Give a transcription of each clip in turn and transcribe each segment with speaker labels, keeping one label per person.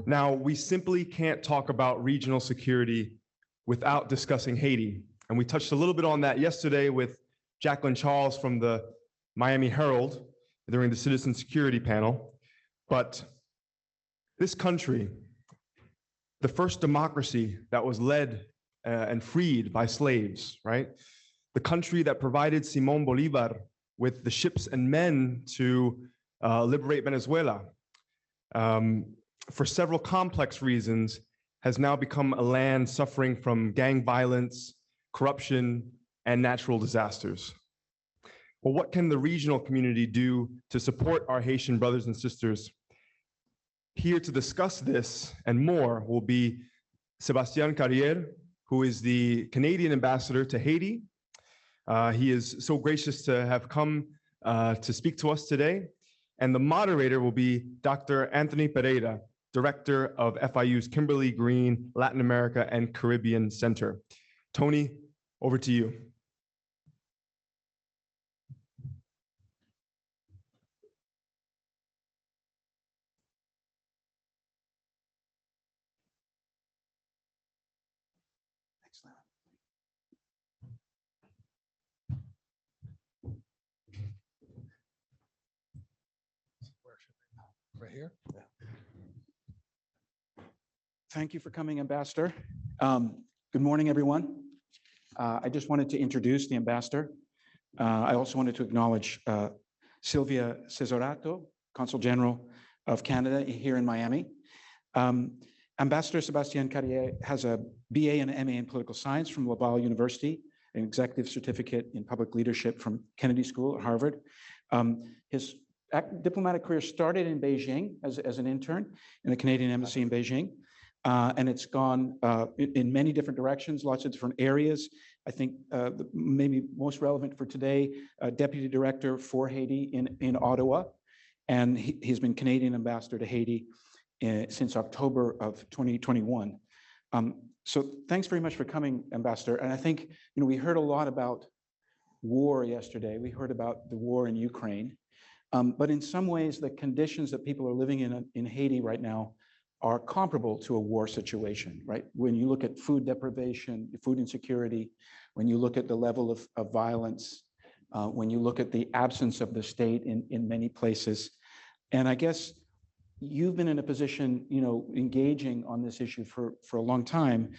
Speaker 1: Now, we simply can't talk about regional security without discussing Haiti. And we touched a little bit on that yesterday with Jacqueline Charles from the Miami Herald during the Citizen Security panel. But this country, the first democracy that was led and freed by slaves, right? The country that provided Simón Bolívar with the ships and men to liberate Venezuela, for several complex reasons, has now become a land suffering from gang violence, corruption, and natural disasters. Well, what can the regional community do to support our Haitian brothers and sisters? Here to discuss this and more will be Sébastien Carriére, who is the Canadian ambassador to Haiti. He is so gracious to have come to speak to us today. And the moderator will be Dr. Anthony Pereira, Director of FIU's Kimberly Green Latin America and Caribbean Center. Tony, over to you.
Speaker 2: Right here. Yeah. Thank you for coming, Ambassador. Good morning, everyone. I just wanted to introduce the Ambassador. I also wanted to acknowledge Sylvia Cesaroto, Consul General of Canada here in Miami. Ambassador Sébastien Carriére has a BA and MA in Political Science from Laval University, an Executive Certificate in Public Leadership from Kennedy School at Harvard. His diplomatic career started in Beijing as an intern in the Canadian Embassy in Beijing. And it's gone in many different directions, lots of different areas. I think maybe most relevant for today, Deputy Director for Haiti in Ottawa. And he's been Canadian Ambassador to Haiti since October of 2021. So thanks very much for coming, Ambassador. And I think, we heard a lot about war yesterday. We heard about the war in Ukraine. But in some ways, the conditions that people are living in Haiti right now are comparable to a war situation, right? When you look at food deprivation, food insecurity, when you look at the level of violence, when you look at the absence of the state in many places. And I guess you've been in a position, engaging on this issue for a long time.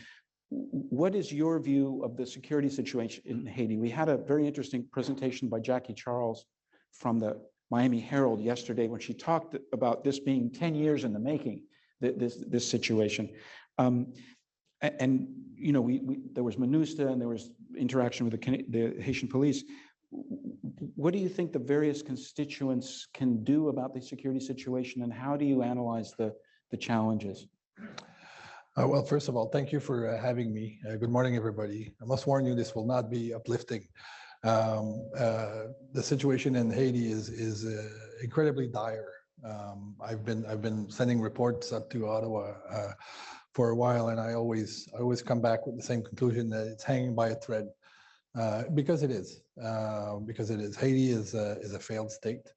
Speaker 2: What is your view of the security situation in Haiti? We had a very interesting presentation by Jackie Charles from the Miami Herald yesterday when she talked about this being 10 years in the making, this situation. And there was MINUSTA and there was interaction with the Haitian police. What do you think the various constituents can do about the security situation, and how do you analyze the challenges?
Speaker 3: Well, first of all, thank you for having me. Good morning, everybody. I must warn you, this will not be uplifting. The situation in Haiti is incredibly dire. I've been sending reports up to Ottawa for a while, and I always come back with the same conclusion, that it's hanging by a thread, because it is. Haiti is a failed state.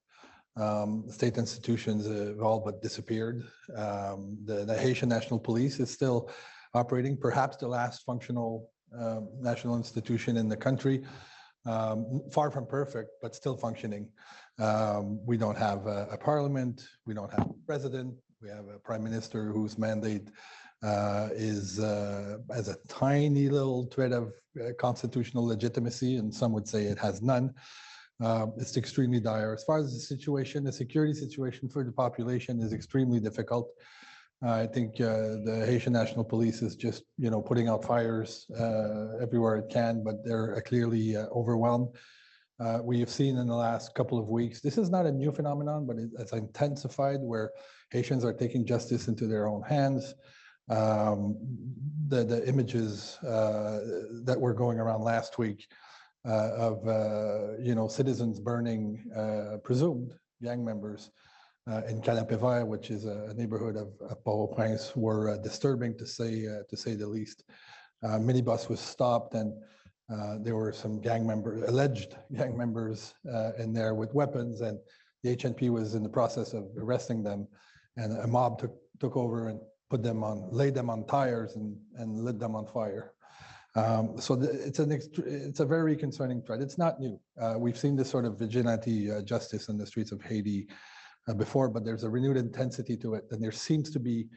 Speaker 3: State institutions have all but disappeared. The Haitian National Police is still operating, perhaps the last functional national institution in the country. Far from perfect, but still functioning. We don't have a parliament. We don't have a president. We have a prime minister whose mandate is as a tiny little thread of constitutional legitimacy, and some would say it has none. It's extremely dire. As far as the security situation for the population is extremely difficult. I think the Haitian National Police is just, putting out fires everywhere it can, but they're clearly overwhelmed. We have seen in the last couple of weeks, this is not a new phenomenon, but it's intensified, where Haitians are taking justice into their own hands. The images that were going around last week of citizens burning presumed gang members in Canapé, which is a neighborhood of Port-au-Prince, were disturbing to say the least. Minibus was stopped, and there were some alleged gang members in there with weapons, and the HNP was in the process of arresting them, and a mob took over and laid them on tires and lit them on fire. It's a very concerning threat. It's not new. We've seen this sort of vigilante justice in the streets of Haiti before, but there's a renewed intensity to it. And there seems to be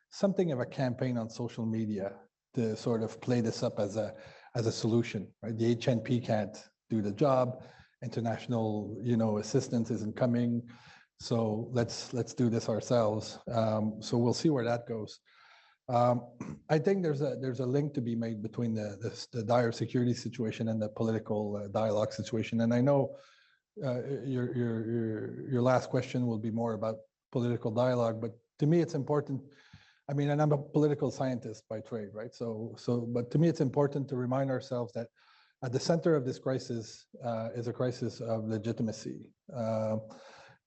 Speaker 3: something of a campaign on social media to sort of play this up as a solution, right? The HNP can't do the job. International, assistance isn't coming. So let's do this ourselves. So we'll see where that goes. I think there's a link to be made between the dire security situation and the political dialogue situation. And I know your last question will be more about political dialogue, but to me it's important. I mean, and I'm a political scientist by trade, right? But to me it's important to remind ourselves that at the center of this crisis is a crisis of legitimacy.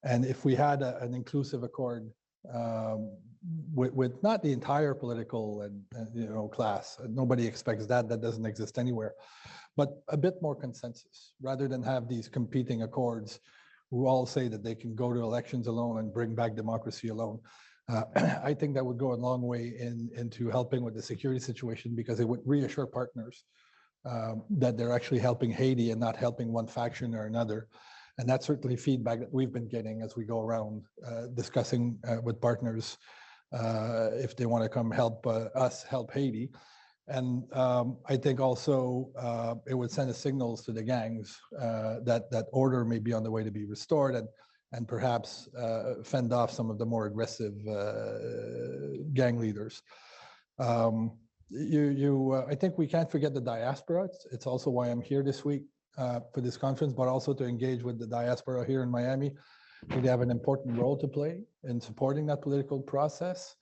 Speaker 3: And if we had an inclusive accord with not the entire political and class, nobody expects that doesn't exist anywhere, but a bit more consensus rather than have these competing accords who all say that they can go to elections alone and bring back democracy alone. I think that would go a long way into helping with the security situation, because it would reassure partners that they're actually helping Haiti and not helping one faction or another. And that's certainly feedback that we've been getting as we go around discussing with partners if they want to come help us help Haiti. And I think also it would send a signals to the gangs that order may be on the way to be restored, and perhaps fend off some of the more aggressive gang leaders. I think we can't forget the diaspora. It's also why I'm here this week for this conference, but also to engage with the diaspora here in Miami. They have an important role to play in supporting that political process.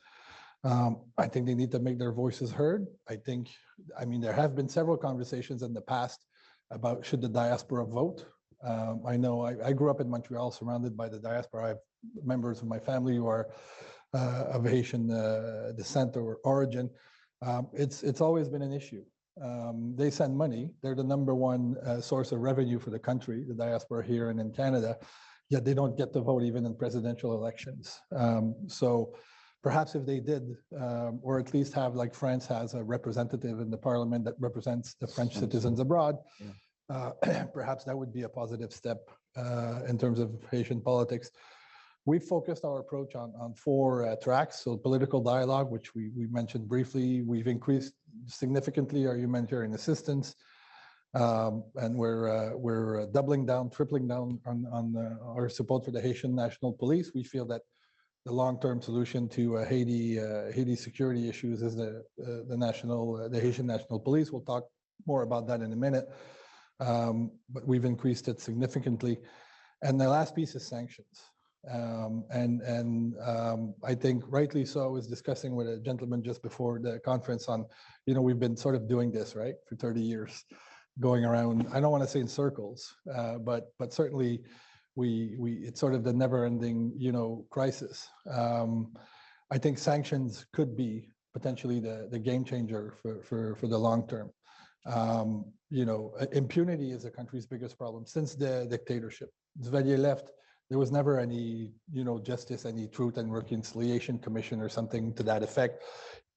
Speaker 3: I think they need to make their voices heard. I mean, there have been several conversations in the past about should the diaspora vote. I know I grew up in Montreal surrounded by the diaspora. I have members of my family who are of Haitian descent or origin. It's always been an issue. They send money. They're the #1 source of revenue for the country, the diaspora here and in Canada, yet they don't get to vote even in presidential elections. So perhaps if they did, or at least have, like France has, a representative in the parliament that represents the French citizens abroad, perhaps that would be a positive step in terms of Haitian politics. We focused our approach on 4 tracks. So political dialogue, which we mentioned briefly. We've increased significantly our humanitarian assistance, and we're doubling down, tripling down on our support for the Haitian National Police. We feel that the long-term solution to Haiti security issues is the Haitian National Police. We'll talk more about that in a minute, but we've increased it significantly. And the last piece is sanctions. I think rightly so. I was discussing with a gentleman just before the conference on, we've been sort of doing this, right, for 30 years, going around, I don't want to say in circles, but certainly it's sort of the never-ending, crisis. I think sanctions could be potentially the game changer for the long term. Impunity is the country's biggest problem since the dictatorship. Duvalier left. There was never any, justice, any truth and reconciliation commission or something to that effect.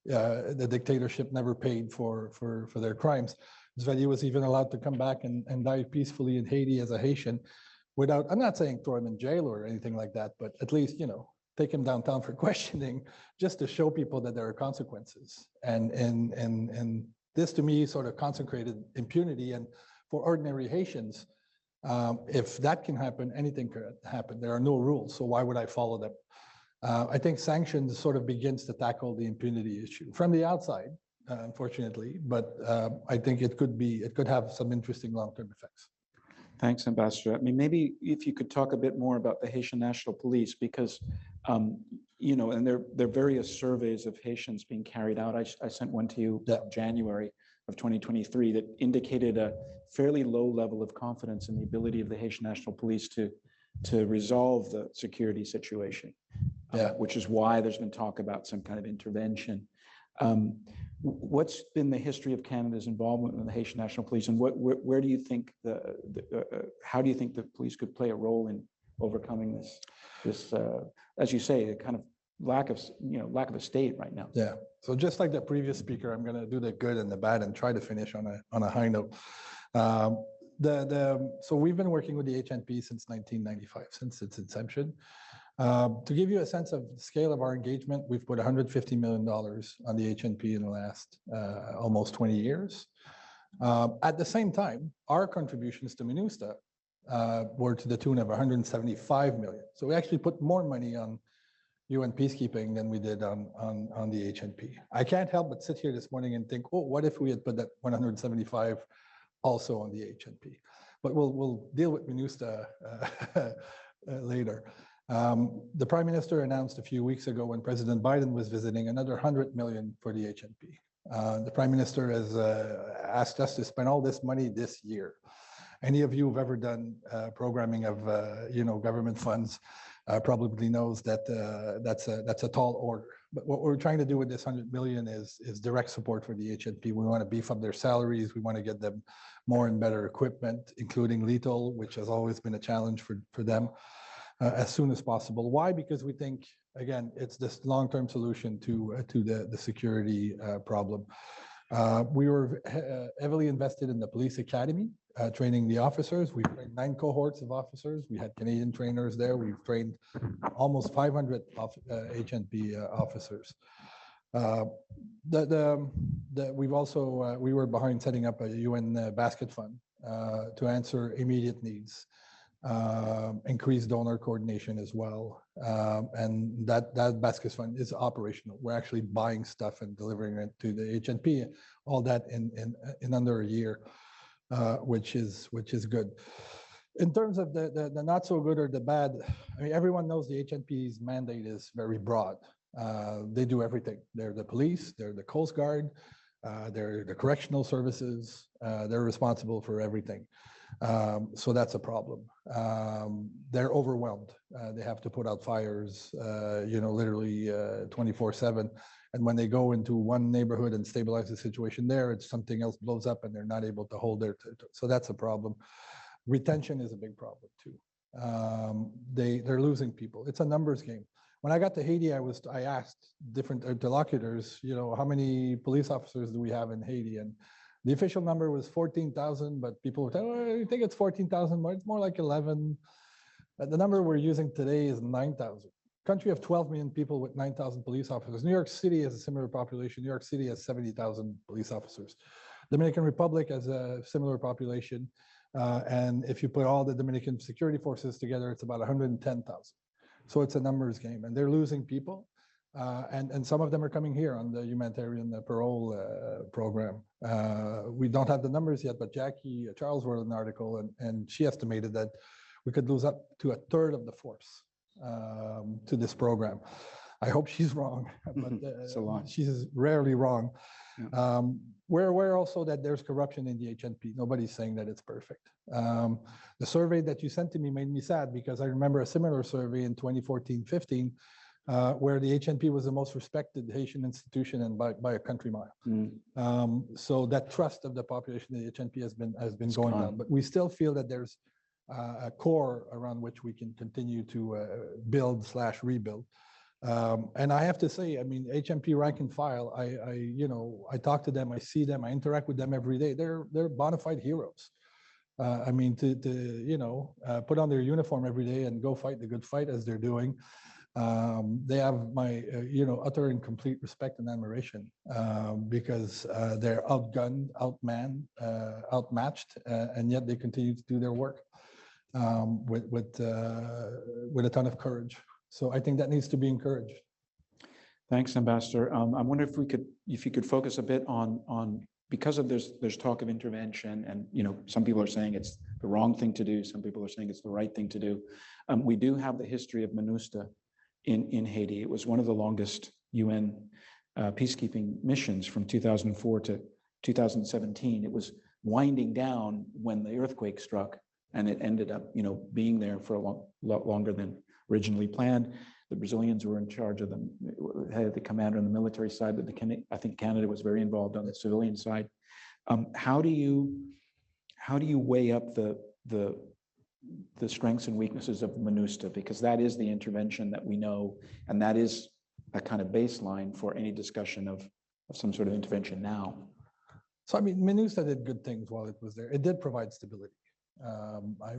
Speaker 3: The dictatorship never paid for their crimes. Duvalier was even allowed to come back and die peacefully in Haiti as a Haitian without, I'm not saying throw him in jail or anything like that, but at least, take him downtown for questioning, just to show people that there are consequences. And this to me sort of consecrated impunity. And for ordinary Haitians, if that can happen, anything could happen. There are no rules, so why would I follow them? I think sanctions sort of begins to tackle the impunity issue from the outside, unfortunately, but I think it could have some interesting long-term effects.
Speaker 2: Thanks, Ambassador. I mean, maybe if you could talk a bit more about the Haitian National Police, because, and there are various surveys of Haitians being carried out. I sent one to you in January of 2023 that indicated a fairly low level of confidence in the ability of the Haitian National Police to resolve the security situation, which is why there's been talk about some kind of intervention. What's been the history of Canada's involvement in the Haitian National Police, and where do you think how do you think the police could play a role in overcoming this as you say, a kind of lack of a state right now.
Speaker 3: Yeah. So just like the previous speaker, I'm going to do the good and the bad and try to finish on a high note. So we've been working with the HNP since 1995, since its inception. To give you a sense of the scale of our engagement, we've put $150 million on the HNP in the last almost 20 years. At the same time, our contributions to MINUSTA were to the tune of 175 million. So we actually put more money on UN peacekeeping than we did on the HNP. I can't help but sit here this morning and think, oh, what if we had put that 175 also on the HNP? But we'll deal with MINUSTA later. The Prime Minister announced a few weeks ago when President Biden was visiting another 100 million for the HNP. The Prime Minister has asked us to spend all this money this year. Any of you who've ever done programming of government funds probably knows that that's a tall order. But what we're trying to do with this 100 million is direct support for the HNP. We want to beef up their salaries. We want to get them more and better equipment, including lethal, which has always been a challenge for them, as soon as possible. Why? Because we think, again, it's this long-term solution to the security problem. We were heavily invested in the police academy, training the officers. We've trained 9 cohorts of officers. We had Canadian trainers there. We've trained almost 500 HNP officers. We've also, we were behind setting up a UN basket fund to answer immediate needs, increase donor coordination as well. And that basket fund is operational. We're actually buying stuff and delivering it to the HNP, all that in under a year. Which is good. In terms of the not so good or the bad, I mean, everyone knows the HNP's mandate is very broad. They do everything. They're the police, they're the Coast Guard, they're the correctional services, they're responsible for everything. So that's a problem. They're overwhelmed. They have to put out fires, literally 24/7. And when they go into one neighborhood and stabilize the situation there, it's something else blows up and they're not able to hold their, so that's a problem. Retention is a big problem too. They're losing people. It's a numbers game. When I got to Haiti, I asked different interlocutors, how many police officers do we have in Haiti? And the official number was 14,000, but people were saying, oh, I think it's 14,000, but it's more like 11. The number we're using today is 9,000. Country of 12 million people with 9,000 police officers. New York City has a similar population. New York City has 70,000 police officers. Dominican Republic has a similar population. And if you put all the Dominican security forces together, it's about 110,000. So it's a numbers game and they're losing people. And some of them are coming here on the humanitarian parole program. We don't have the numbers yet, but Jackie Charles wrote an article and she estimated that we could lose up to 1/3 of the force to this program. I hope she's wrong, but she's rarely wrong. Yeah. We're aware also that there's corruption in the HNP. Nobody's saying that it's perfect. The survey that you sent to me made me sad because I remember a similar survey in 2014-15 where the HNP was the most respected Haitian institution and by a country mile. So that trust of the population of the HNP has been going down, but we still feel that there's a core around which we can continue to build/rebuild. And I have to say, I mean, HMP rank and file, I talk to them, I see them, I interact with them every day. They're bona fide heroes. I mean, to put on their uniform every day and go fight the good fight as they're doing. They have my, utter and complete respect and admiration because they're outgunned, outmanned, outmatched, and yet they continue to do their work with a ton of courage. So I think that needs to be encouraged.
Speaker 2: Thanks, Ambassador. I wonder if you could focus a bit on because of there's talk of intervention, and some people are saying it's the wrong thing to do. Some people are saying it's the right thing to do. We do have the history of MINUSTA in Haiti. It was one of the longest UN peacekeeping missions from 2004 to 2017. It was winding down when the earthquake struck, and it ended up, being there for a lot longer than originally planned. The Brazilians were in charge of them, had the commander on the military side, but I think Canada was very involved on the civilian side. How do you weigh up the strengths and weaknesses of MINUSTA? Because that is the intervention that we know, and that is a kind of baseline for any discussion of some sort of intervention now.
Speaker 3: So, I mean, MINUSTA did good things while it was there. It did provide stability.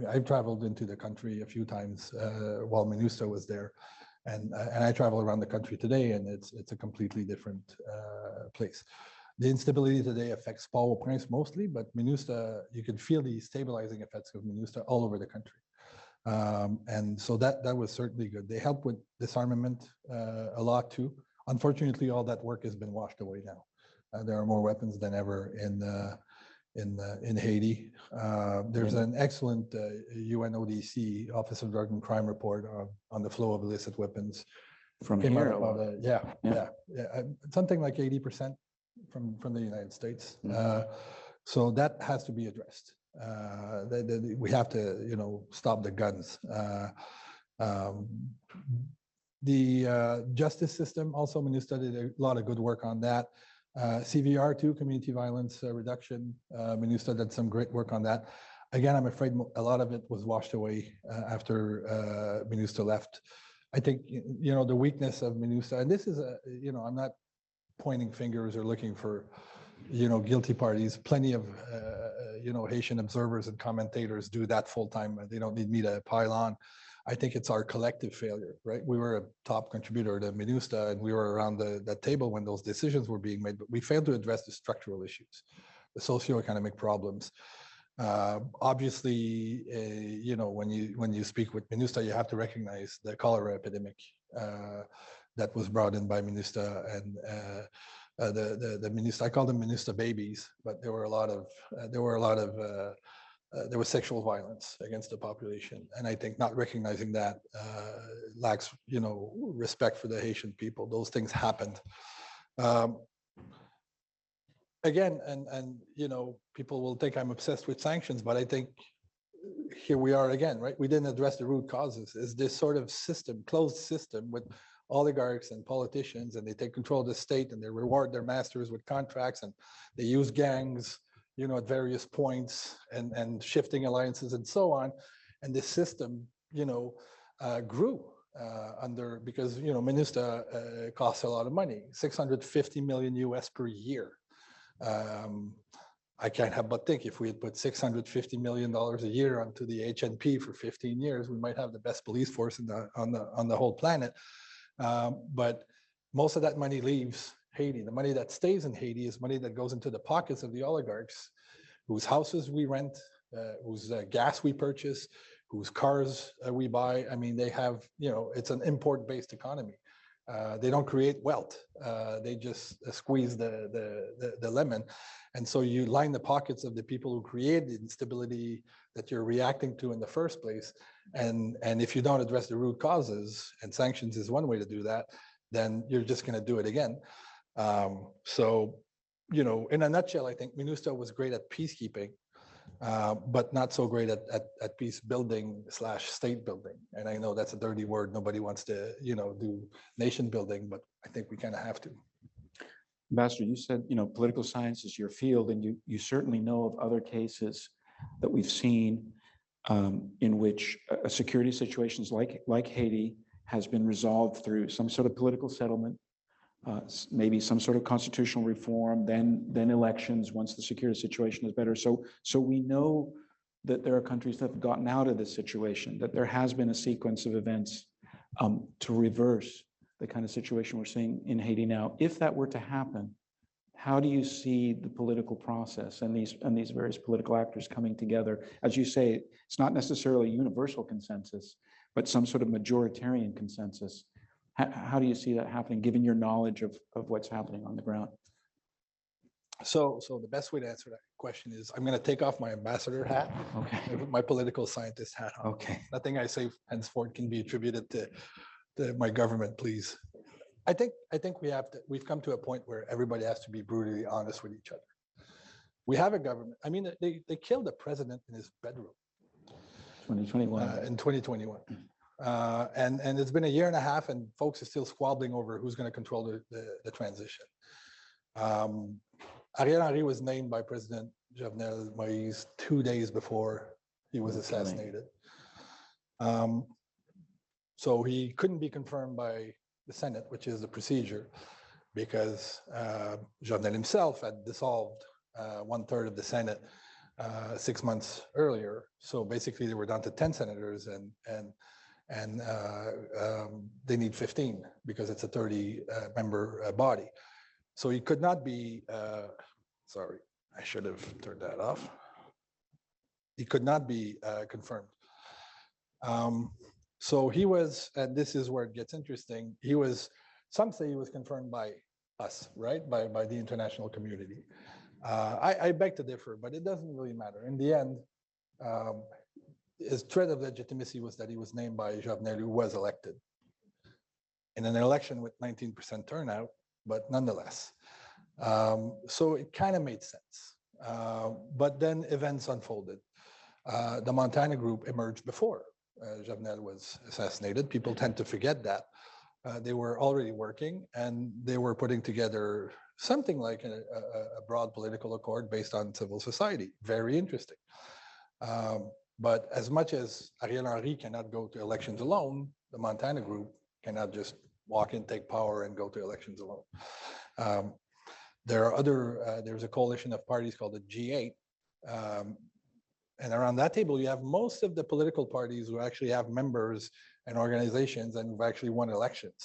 Speaker 3: I've traveled into the country a few times while MINUSTA was there, and I travel around the country today, and it's a completely different place. The instability today affects Port-au-Prince mostly, but MINUSTA, you can feel the stabilizing effects of MINUSTA all over the country. And so that was certainly good. They helped with disarmament a lot too. Unfortunately, all that work has been washed away now. There are more weapons than ever in Haiti. There's an excellent UNODC Office of Drug and Crime report on the flow of illicit weapons.
Speaker 2: From
Speaker 3: Came out
Speaker 2: here,
Speaker 3: about, yeah. Something like 80% from the United States. So that has to be addressed. We have to, stop the guns. The justice system, also MINUSTA did a lot of good work on that. CVR too, community violence reduction. MINUSTA did some great work on that. Again, I'm afraid a lot of it was washed away after MINUSTA left. I think, the weakness of MINUSTA, and this is I'm not pointing fingers or looking for, guilty parties. Plenty of, Haitian observers and commentators do that full time. They don't need me to pile on. I think it's our collective failure, right? We were a top contributor to MINUSTA, and we were around that table when those decisions were being made, but we failed to address the structural issues, the socioeconomic problems. Obviously, when you speak with MINUSTA, you have to recognize the cholera epidemic that was brought in by MINUSTA, and the MINUSTA, I call them MINUSTA babies, but there was sexual violence against the population, and I think not recognizing that lacks, respect for the Haitian people. Those things happened. Again, and people will think I'm obsessed with sanctions, but I think here we are again, right? We didn't address the root causes. Is this sort of system, closed system with oligarchs and politicians, and they take control of the state, and they reward their masters with contracts, and they use gangs, at various points, and shifting alliances and so on. And this system, grew because, MINUSTA costs a lot of money, $650 million US per year. I can't help but think if we had put $650 million a year onto the HNP for 15 years, we might have the best police force on the whole planet. But most of that money leaves Haiti. The money that stays in Haiti is money that goes into the pockets of the oligarchs, whose houses we rent, whose gas we purchase, whose cars we buy. I mean, they have, it's an import-based economy. They don't create wealth. They just squeeze the lemon. And so you line the pockets of the people who create the instability that you're reacting to in the first place. And if you don't address the root causes, and sanctions is one way to do that, then you're just going to do it again. So, in a nutshell, I think MINUSTA was great at peacekeeping, but not so great at peace building / state building. And I know that's a dirty word. Nobody wants to, do nation building, but I think we kind of have to.
Speaker 2: Ambassador, you said, political science is your field, and you certainly know of other cases that we've seen in which a security situations like Haiti has been resolved through some sort of political settlement, maybe some sort of constitutional reform, then elections once the security situation is better. So we know that there are countries that have gotten out of this situation, that there has been a sequence of events to reverse the kind of situation we're seeing in Haiti now. If that were to happen, how do you see the political process and these various political actors coming together? As you say, it's not necessarily universal consensus, but some sort of majoritarian consensus. How do you see that happening, given your knowledge of what's happening on the ground?
Speaker 3: So the best way to answer that question is I'm going to take off my ambassador hat, my political scientist hat on.
Speaker 2: Okay.
Speaker 3: Nothing I say henceforth can be attributed to my government, please. I think we've come to a point where everybody has to be brutally honest with each other. We have a government. I mean, they killed the president in his bedroom.
Speaker 2: 2021.
Speaker 3: In 2021. And it's been a year and a half, and folks are still squabbling over who's going to control the transition. Ariel Henry was named by President Jovenel Moïse 2 days before he was assassinated. So he couldn't be confirmed by the Senate, which is the procedure, because Jovenel himself had dissolved 1/3 of the Senate 6 months earlier. So basically, they were down to 10 senators, and they need 15 because it's a 30-member body. So he could not be. Sorry, I should have turned that off. He could not be confirmed. So he was, and this is where it gets interesting. He was. Some say he was confirmed by us, right? By the international community. I beg to differ, but it doesn't really matter. In the end, his thread of legitimacy was that he was named by Jovenel, who was elected in an election with 19% turnout, but nonetheless. So it kind of made sense. But then events unfolded. The Montana group emerged before Jovenel was assassinated. People tend to forget that. They were already working, and they were putting together something like a broad political accord based on civil society. Very interesting. But as much as Ariel Henry cannot go to elections alone, the Montana group cannot just walk in, take power, and go to elections alone. There are other, there's a coalition of parties called the G8. And around that table, you have most of the political parties who actually have members and organizations and who've actually won elections.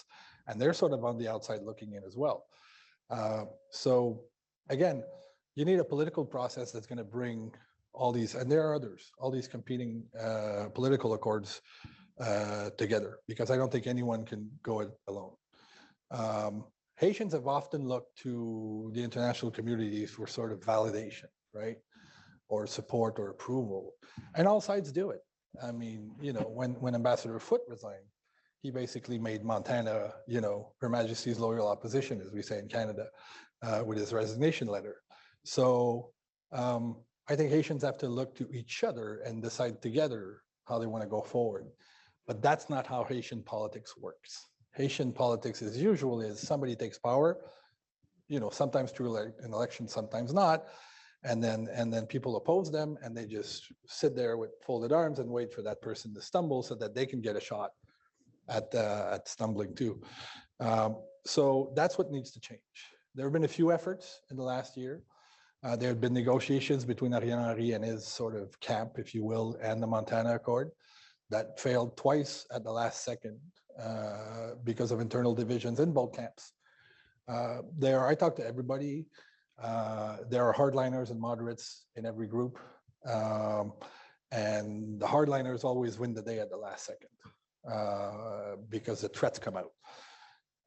Speaker 3: And they're sort of on the outside looking in as well. So again, you need a political process that's going to bring all these, and there are others, all these competing political accords together, because I don't think anyone can go it alone. Haitians have often looked to the international communities for sort of validation, right? Or support or approval, and all sides do it. I mean, you know, when Ambassador Foote resigned, he basically made Montana, you know, Her Majesty's loyal opposition, as we say in Canada, with his resignation letter. So I think Haitians have to look to each other and decide together how they want to go forward. But that's not how Haitian politics works. Haitian politics is usually as somebody takes power, you know, sometimes through an election, sometimes not. And then people oppose them, and they just sit there with folded arms and wait for that person to stumble so that they can get a shot at stumbling too. So that's what needs to change. There have been a few efforts in the last year. There have been negotiations between Ariel Henry and his sort of camp, if you will, and the Montana Accord that failed twice at the last second because of internal divisions in both camps. I talked to everybody. There are hardliners and moderates in every group. And the hardliners always win the day at the last second because the threats come out.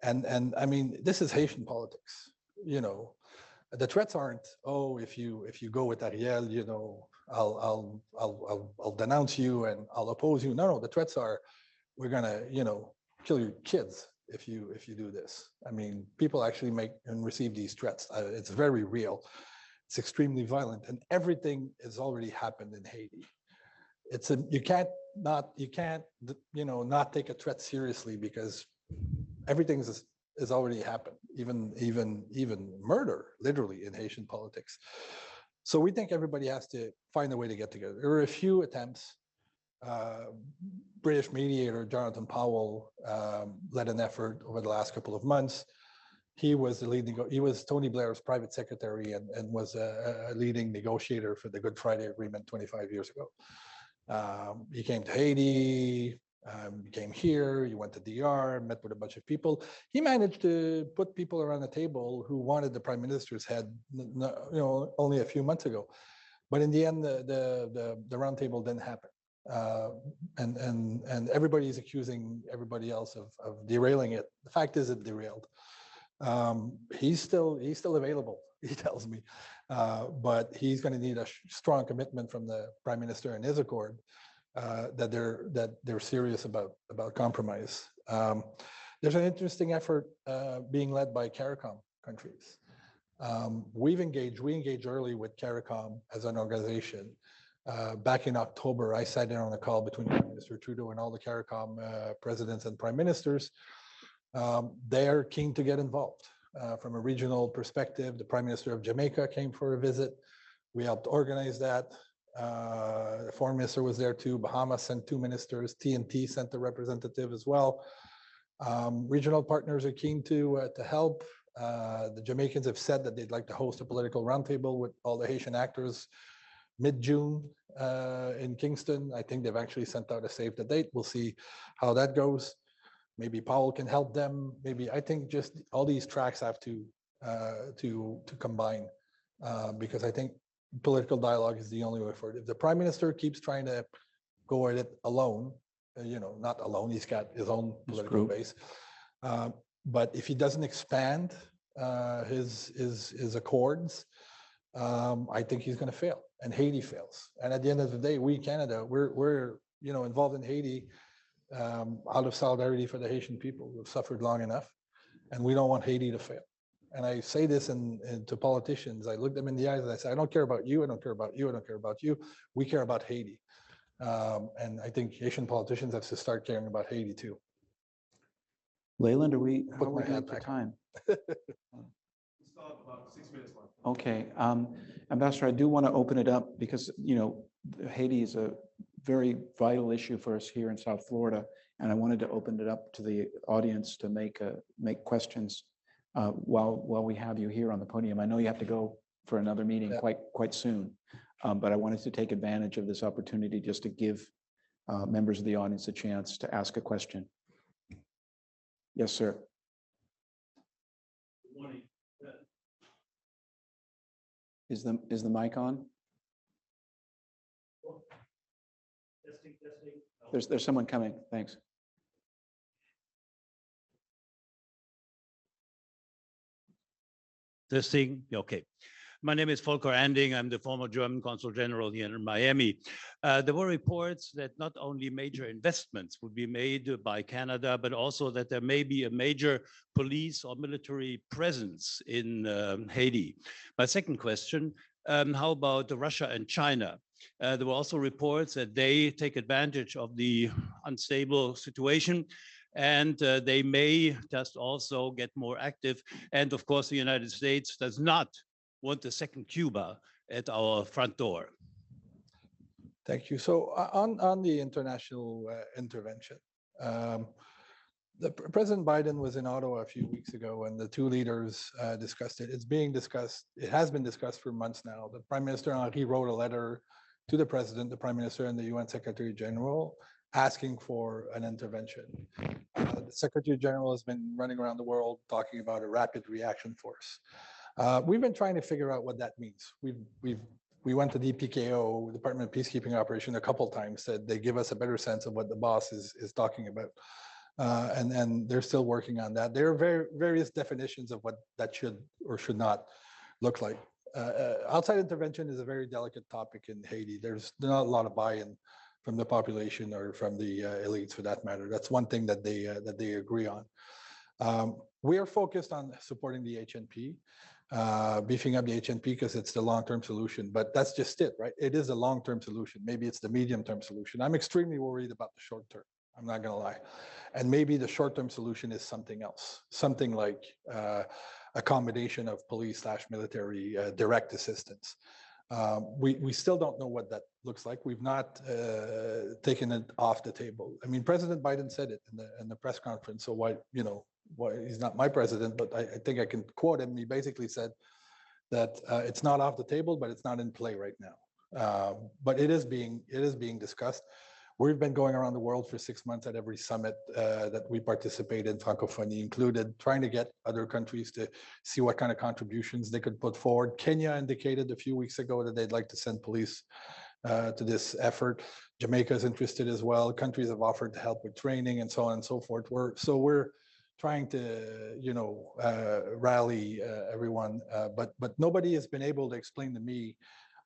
Speaker 3: And I mean, this is Haitian politics, you know. The threats aren't, oh, if you go with Ariel, you know, I'll denounce you and I'll oppose you. No, the threats are, we're gonna, you know, kill your kids if you do this. I mean, people actually make and receive these threats. It's very real. It's extremely violent, and everything has already happened in Haiti. You can't you know, not take a threat seriously, because everything has already happened, even murder, literally, in Haitian politics. So we think everybody has to find a way to get together. There were a few attempts. British mediator Jonathan Powell led an effort over the last couple of months. He was he was Tony Blair's private secretary and was a leading negotiator for the Good Friday Agreement 25 years ago. He came to Haiti, he came here, he went to DR, met with a bunch of people. He managed to put people around the table who wanted the prime minister's head, you know, only a few months ago. But in the end, the round table didn't happen. And everybody's accusing everybody else of derailing it. The fact is, it derailed. He's still available, he tells me, but he's going to need a strong commitment from the prime minister and his accord that they're serious about compromise. There's an interesting effort being led by CARICOM countries. We engaged early with CARICOM as an organization. Back in October, I sat in on a call between Prime Minister Trudeau and all the CARICOM presidents and prime ministers. They're keen to get involved. From a regional perspective, the Prime Minister of Jamaica came for a visit. We helped organize that. The Foreign Minister was there too. Bahamas sent 2 ministers. TNT sent a representative as well. Regional partners are keen to help. The Jamaicans have said that they'd like to host a political roundtable with all the Haitian actors mid-June in Kingston. I think they've actually sent out a save the date. We'll see how that goes. Maybe Powell can help them. Maybe I think just all these tracks have to combine because I think political dialogue is the only way forward. If the Prime Minister keeps trying to go at it alone, not alone, he's got his own political base. But if he doesn't expand his accords, I think he's going to fail, and Haiti fails. And at the end of the day, we Canada, we're involved in Haiti out of solidarity for the Haitian people who have suffered long enough, and we don't want Haiti to fail. And I say this to politicians. I look them in the eyes and I say, I don't care about you. I don't care about you. I don't care about you. We care about Haiti. And I think Haitian politicians have to start caring about Haiti too.
Speaker 2: Leyland, how are we doing for time?
Speaker 1: We still have about 6 minutes left.
Speaker 2: Okay, Ambassador, I do want to open it up because, Haiti is a very vital issue for us here in South Florida. And I wanted to open it up to the audience to make questions while we have you here on the podium. I know you have to go for another meeting quite soon, but I wanted to take advantage of this opportunity just to give members of the audience a chance to ask a question. Yes, sir.
Speaker 4: Good morning.
Speaker 2: Is the mic on?
Speaker 4: Testing.
Speaker 2: There's someone coming. Thanks.
Speaker 4: Testing. Okay. My name is Volker Anding. I'm the former German Consul General here in Miami. There were reports that not only major investments would be made by Canada, but also that there may be a major police or military presence in Haiti. My second question, how about Russia and China? There were also reports that they take advantage of the unstable situation, and they may just also get more active. And of course, the United States does not want a second Cuba at our front door.
Speaker 3: Thank you. So on the international intervention, President Biden was in Ottawa a few weeks ago, and the two leaders discussed it. It's being discussed. It has been discussed for months now. The Prime Minister Henry wrote a letter to the President, the Prime Minister, and the UN Secretary General asking for an intervention. The Secretary General has been running around the world talking about a rapid reaction force. We've been trying to figure out what that means. We went to DPKO, Department of Peacekeeping Operation, a couple times, said they give us a better sense of what the boss is talking about. And they're still working on that. There are various definitions of what that should or should not look like. Outside intervention is a very delicate topic in Haiti. There's not a lot of buy-in from the population or from the elites, for that matter. That's one thing that they agree on. We are focused on supporting the HNP, beefing up the HNP because it's the long-term solution. But that's just it, right? It is a long-term solution. Maybe it's the medium-term solution. I'm extremely worried about the short-term. I'm not going to lie. And maybe the short-term solution is something else, something like a combination of police/military direct assistance. We still don't know what that looks like. We've not taken it off the table. I mean, President Biden said it in the press conference. So why he's not my president, but I think I can quote him. He basically said that it's not off the table, but it's not in play right now. But it is being discussed. We've been going around the world for 6 months at every summit that we participate in, Francophonie included, trying to get other countries to see what kind of contributions they could put forward. Kenya indicated a few weeks ago that they'd like to send police to this effort. Jamaica is interested as well. Countries have offered to help with training and so on and so forth. We're trying to rally everyone, but nobody has been able to explain to me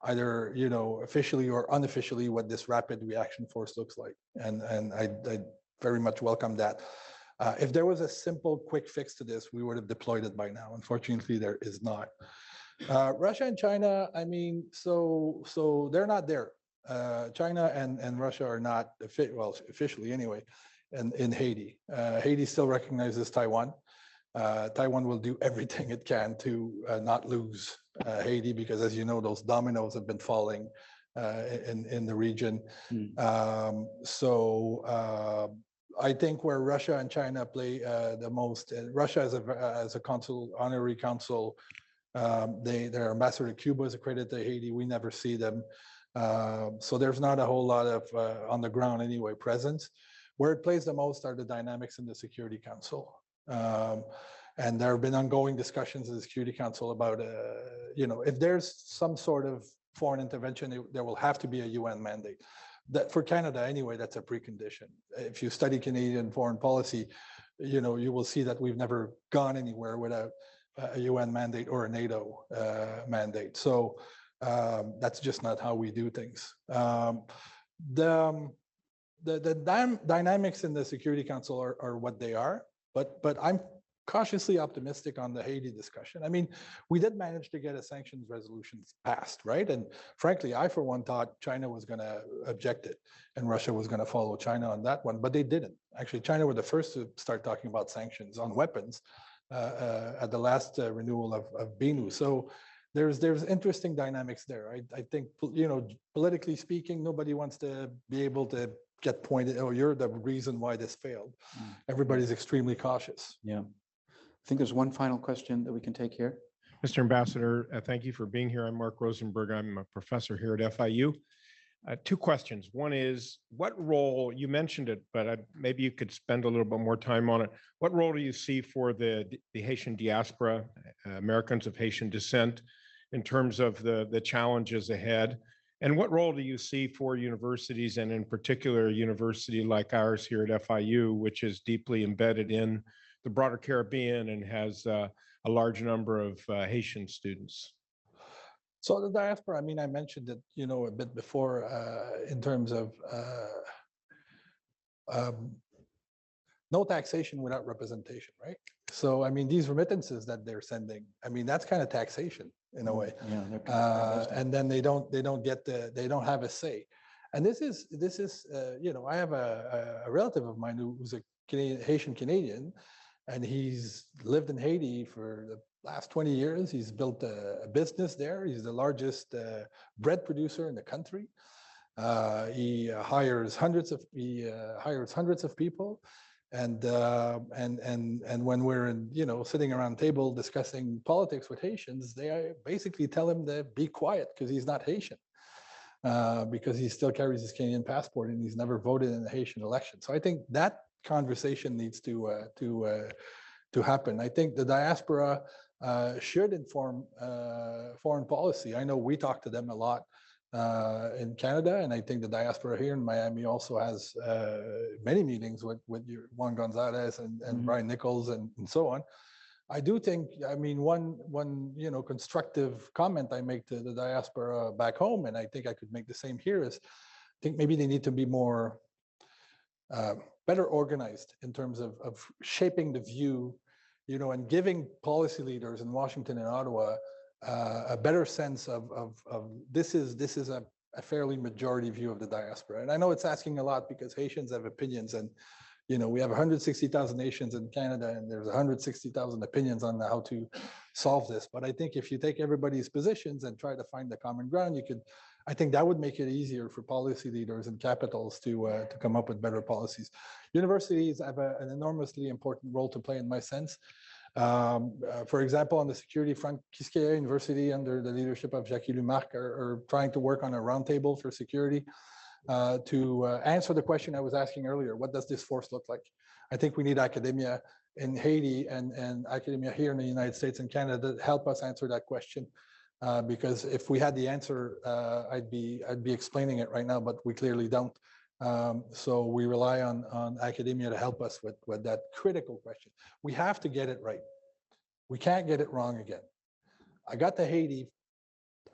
Speaker 3: either officially or unofficially what this rapid reaction force looks like, and I very much welcome that. If there was a simple, quick fix to this, we would have deployed it by now. Unfortunately, there is not. Russia and China, I mean, so they're not there. China and Russia are not officially anyway, in Haiti. Haiti still recognizes Taiwan. Taiwan will do everything it can to not lose Haiti, because as you know, those dominoes have been falling in the region. I think where Russia and China play the most, Russia as a consul, honorary consul, their ambassador to Cuba is accredited to Haiti. We never see them. So there's not a whole lot of on the ground anyway presence. Where it plays the most are the dynamics in the Security Council. And there have been ongoing discussions in the Security Council about, if there's some sort of foreign intervention, there will have to be a UN mandate. That for Canada anyway, that's a precondition. If you study Canadian foreign policy, you will see that we've never gone anywhere without a UN mandate or a NATO mandate. So that's just not how we do things. The dynamics in the Security Council are what they are, but I'm cautiously optimistic on the Haiti discussion. I mean, we did manage to get a sanctions resolution passed, right? And frankly, I for one thought China was going to object it and Russia was going to follow China on that one, but they didn't. Actually, China were the first to start talking about sanctions on weapons at the last renewal of BINU. So there's interesting dynamics there. I think, politically speaking, nobody wants to be able to get pointed, oh, you're the reason why this failed. Everybody's extremely cautious.
Speaker 2: Yeah. I think there's one final question that we can take here.
Speaker 5: Mr. Ambassador, thank you for being here. I'm Mark Rosenberg. I'm a professor here at FIU. Two questions. One is, what role, you mentioned it, but maybe you could spend a little bit more time on it. What role do you see for the Haitian diaspora, Americans of Haitian descent, in terms of the challenges ahead? And what role do you see for universities, and in particular, a university like ours here at FIU, which is deeply embedded in the broader Caribbean and has a large number of Haitian students?
Speaker 3: So the diaspora, I mean, I mentioned it, a bit before in terms of no taxation without representation, right? So, I mean, these remittances that they're sending, I mean, that's kind of taxation in a way.
Speaker 2: Yeah,
Speaker 3: and then they don't have a say. And this is I have a relative of mine who's a Haitian Canadian, and he's lived in Haiti for the last 20 years. He's built a business there. He's the largest bread producer in the country. He hires hundreds of people. And when we're sitting around the table discussing politics with Haitians, they basically tell him to be quiet because he's not Haitian, because he still carries his Canadian passport and he's never voted in the Haitian election. So I think that conversation needs to happen. I think the diaspora should inform foreign policy. I know we talk to them a lot in Canada, and I think the diaspora here in Miami also has many meetings with Juan Gonzalez and Brian Nichols and so on. I do think, I mean, one constructive comment I make to the diaspora back home, and I think I could make the same here, is I think maybe they need to be more better organized in terms of shaping the view, and giving policy leaders in Washington and Ottawa a better sense of this is a fairly majority view of the diaspora. And I know it's asking a lot because Haitians have opinions, and we have 160,000 Haitians in Canada, and there's 160,000 opinions on how to solve this. But I think if you take everybody's positions and try to find the common ground, I think that would make it easier for policy leaders and capitals to come up with better policies. Universities have an enormously important role to play, in my sense. For example, on the security front, Quisqueya University, under the leadership of Jacques Lumarc, are trying to work on a roundtable for security to answer the question I was asking earlier: what does this force look like? I think we need academia in Haiti and academia here in the United States and Canada to help us answer that question. Because if we had the answer, I'd be explaining it right now, but we clearly don't. So we rely on academia to help us with that critical question. We have to get it right. We can't get it wrong again. I got to Haiti,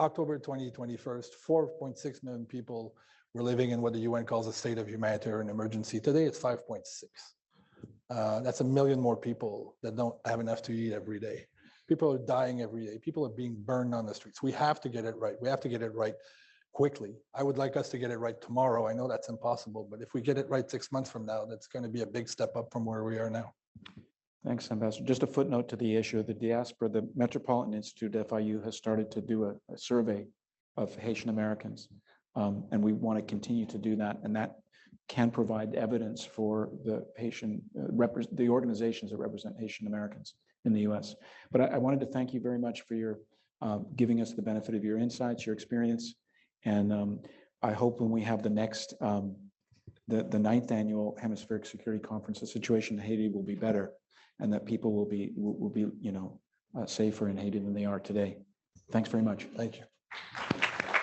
Speaker 3: October 2021, 4.6 million people were living in what the UN calls a state of humanitarian emergency. Today it's 5.6. That's 1 million more people that don't have enough to eat every day. People are dying every day. People are being burned on the streets. We have to get it right. We have to get it right quickly. I would like us to get it right tomorrow. I know that's impossible, but if we get it right 6 months from now, that's going to be a big step up from where we are now.
Speaker 2: Thanks, Ambassador. Just a footnote to the issue of the diaspora. The Metropolitan Institute at FIU has started to do a survey of Haitian Americans, and we want to continue to do that. And that can provide evidence for the Haitian, the organizations that represent Haitian Americans in the US. But I wanted to thank you very much for your giving us the benefit of your insights, your experience. And I hope when we have the next, the 9th annual Hemispheric Security Conference, the situation in Haiti will be better, and that people will be safer in Haiti than they are today. Thanks very much.
Speaker 3: Thank you.